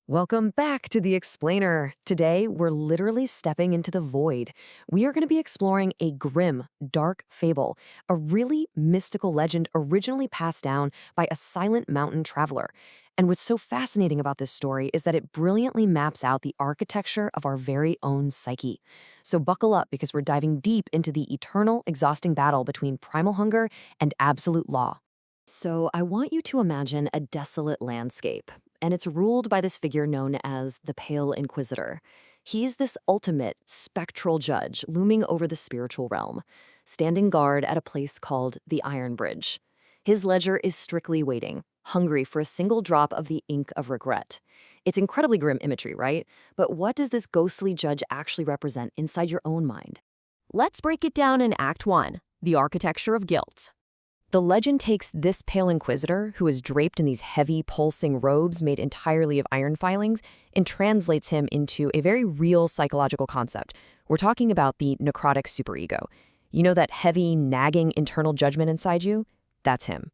Welcome back to The Explainer. Today, we're literally stepping into the void. We are going to be exploring a grim, dark fable, a really mystical legend originally passed down by a silent mountain traveler. And what's so fascinating about this story is that it brilliantly maps out the architecture of our very own psyche. So buckle up because we're diving deep into the eternal, exhausting battle between primal hunger and absolute law. So I want you to imagine a desolate landscape, and it's ruled by this figure known as the Pale Inquisitor. He's this ultimate spectral judge looming over the spiritual realm, standing guard at a place called the Iron Bridge. His ledger is strictly waiting, hungry for a single drop of the ink of regret. It's incredibly grim imagery, right? But what does this ghostly judge actually represent inside your own mind? Let's break it down in Act 1, the architecture of guilt. The legend takes this pale inquisitor, who is draped in these heavy, pulsing robes made entirely of iron filings, and translates him into a very real psychological concept. We're talking about the necrotic superego. You know that heavy, nagging internal judgment inside you? That's him.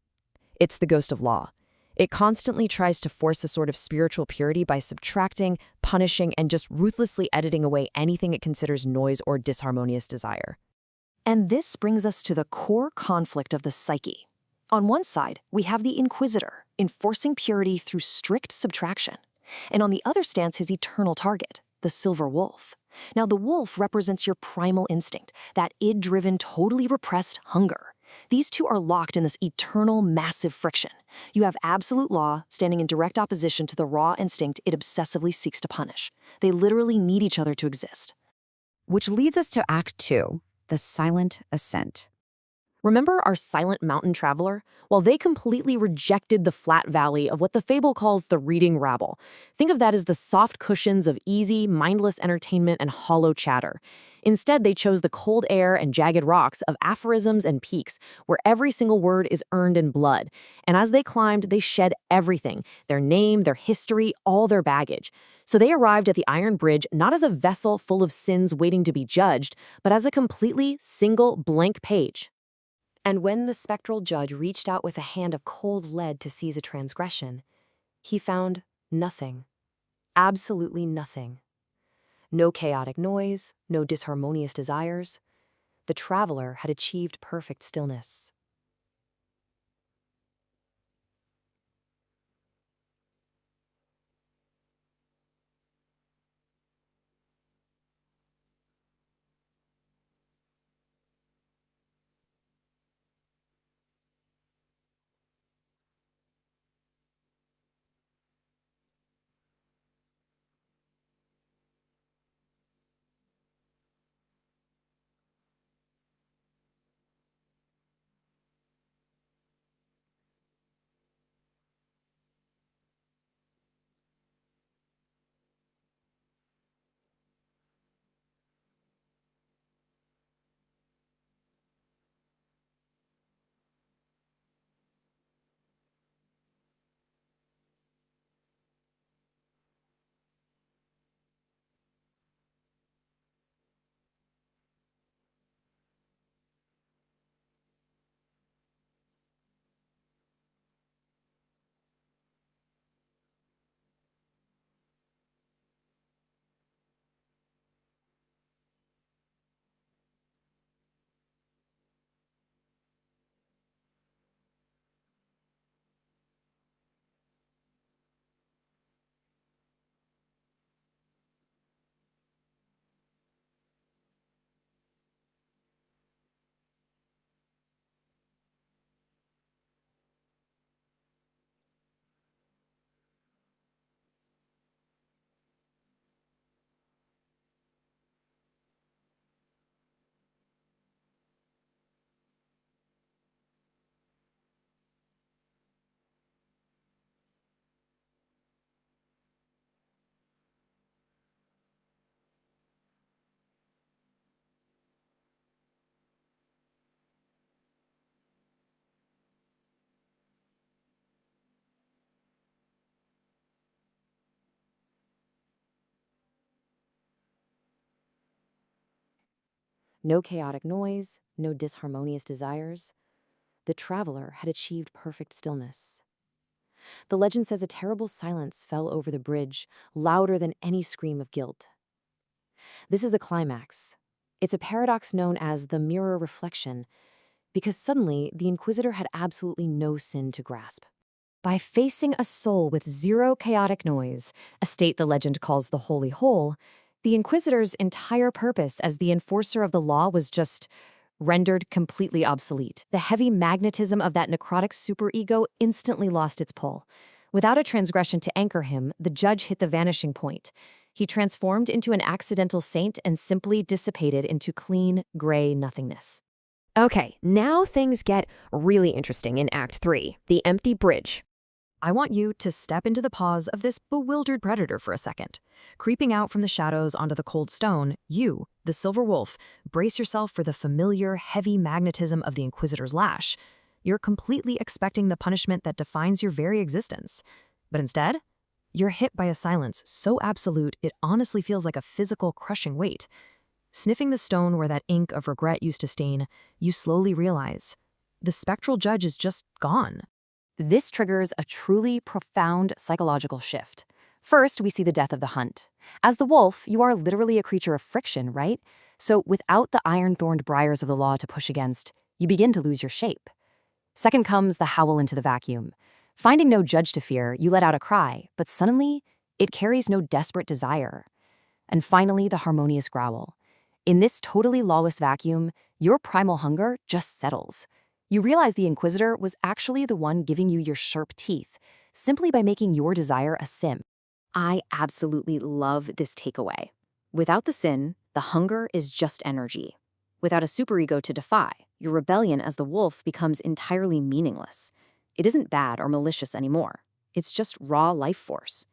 It's the ghost of law. It constantly tries to force a sort of spiritual purity by subtracting, punishing, and just ruthlessly editing away anything it considers noise or disharmonious desire. And this brings us to the core conflict of the psyche. On one side, we have the Inquisitor, enforcing purity through strict subtraction. And on the other stands his eternal target, the Silver Wolf. Now, the wolf represents your primal instinct, that id-driven, totally repressed hunger. These two are locked in this eternal, massive friction. You have absolute law standing in direct opposition to the raw instinct it obsessively seeks to punish. They literally need each other to exist. Which leads us to Act 2, the silent ascent. Remember our silent mountain traveler? Well, they completely rejected the flat valley of what the fable calls the reading rabble. Think of that as the soft cushions of easy, mindless entertainment and hollow chatter. Instead, they chose the cold air and jagged rocks of aphorisms and peaks, where every single word is earned in blood. And as they climbed, they shed everything, their name, their history, all their baggage. So they arrived at the Iron Bridge not as a vessel full of sins waiting to be judged, but as a completely single blank page. And when the spectral judge reached out with a hand of cold lead to seize a transgression, he found nothing. Absolutely nothing. No chaotic noise, no disharmonious desires. The traveler had achieved perfect stillness. No chaotic noise, no disharmonious desires. The traveler had achieved perfect stillness. The legend says a terrible silence fell over the bridge, louder than any scream of guilt. This is the climax. It's a paradox known as the mirror reflection, because suddenly the Inquisitor had absolutely no sin to grasp. By facing a soul with zero chaotic noise, a state the legend calls the holy hole, the Inquisitor's entire purpose as the enforcer of the law was just rendered completely obsolete. The heavy magnetism of that necrotic superego instantly lost its pull. Without a transgression to anchor him, the judge hit the vanishing point. He transformed into an accidental saint and simply dissipated into clean, gray nothingness. Okay, now things get really interesting in Act 3, the empty bridge. I want you to step into the paws of this bewildered predator for a second. Creeping out from the shadows onto the cold stone, you, the Silver Wolf, brace yourself for the familiar, heavy magnetism of the Inquisitor's lash. You're completely expecting the punishment that defines your very existence. But instead, you're hit by a silence so absolute it honestly feels like a physical crushing weight. Sniffing the stone where that ink of regret used to stain, you slowly realize the spectral judge is just gone. This triggers a truly profound psychological shift. First, we see the death of the hunt. As the wolf, you are literally a creature of friction, right? So without the iron-thorned briars of the law to push against, you begin to lose your shape. Second comes the howl into the vacuum. Finding no judge to fear, you let out a cry, but suddenly, it carries no desperate desire. And finally, the harmonious growl. In this totally lawless vacuum, your primal hunger just settles. You realize the Inquisitor was actually the one giving you your sharp teeth, simply by making your desire a sim. I absolutely love this takeaway. Without the sin, the hunger is just energy. Without a superego to defy, your rebellion as the wolf becomes entirely meaningless. It isn't bad or malicious anymore. It's just raw life force.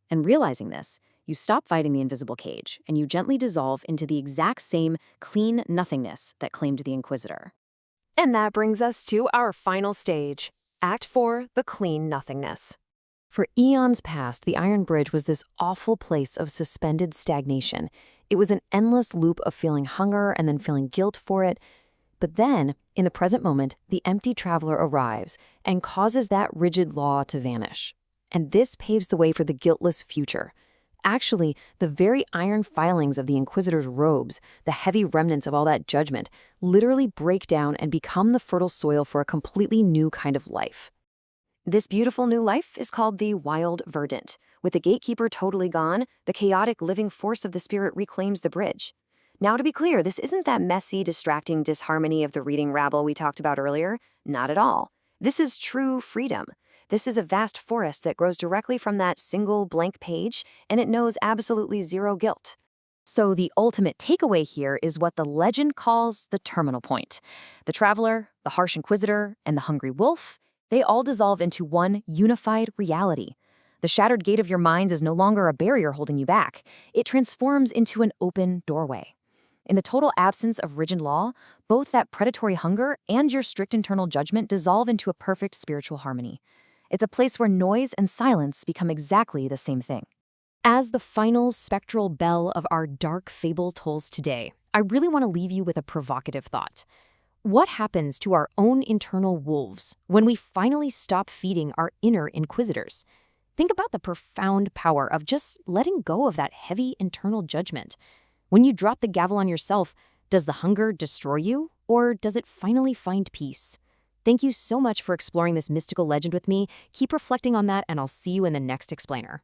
And realizing this, you stop fighting the invisible cage, and you gently dissolve into the exact same clean nothingness that claimed the Inquisitor. And that brings us to our final stage, Act 4, the clean nothingness. For eons past, the Iron Bridge was this awful place of suspended stagnation. It was an endless loop of feeling hunger and then feeling guilt for it. But then, in the present moment, the empty traveler arrives and causes that rigid law to vanish. And this paves the way for the guiltless future. Actually, the very iron filings of the Inquisitor's robes, the heavy remnants of all that judgment, literally break down and become the fertile soil for a completely new kind of life. This beautiful new life is called the Wild Verdant. With the gatekeeper totally gone, the chaotic living force of the spirit reclaims the bridge. Now, to be clear, this isn't that messy, distracting disharmony of the reading rabble we talked about earlier. Not at all. This is true freedom. This is a vast forest that grows directly from that single blank page, and it knows absolutely zero guilt. So the ultimate takeaway here is what the legend calls the terminal point. The traveler, the harsh Inquisitor, and the hungry wolf, they all dissolve into one unified reality. The shattered gate of your minds is no longer a barrier holding you back. It transforms into an open doorway. In the total absence of rigid law, both that predatory hunger and your strict internal judgment dissolve into a perfect spiritual harmony. It's a place where noise and silence become exactly the same thing. As the final spectral bell of our dark fable tolls today, I really want to leave you with a provocative thought. What happens to our own internal wolves when we finally stop feeding our inner inquisitors? Think about the profound power of just letting go of that heavy internal judgment. When you drop the gavel on yourself, does the hunger destroy you, or does it finally find peace? Thank you so much for exploring this mystical legend with me. Keep reflecting on that, and I'll see you in the next explainer.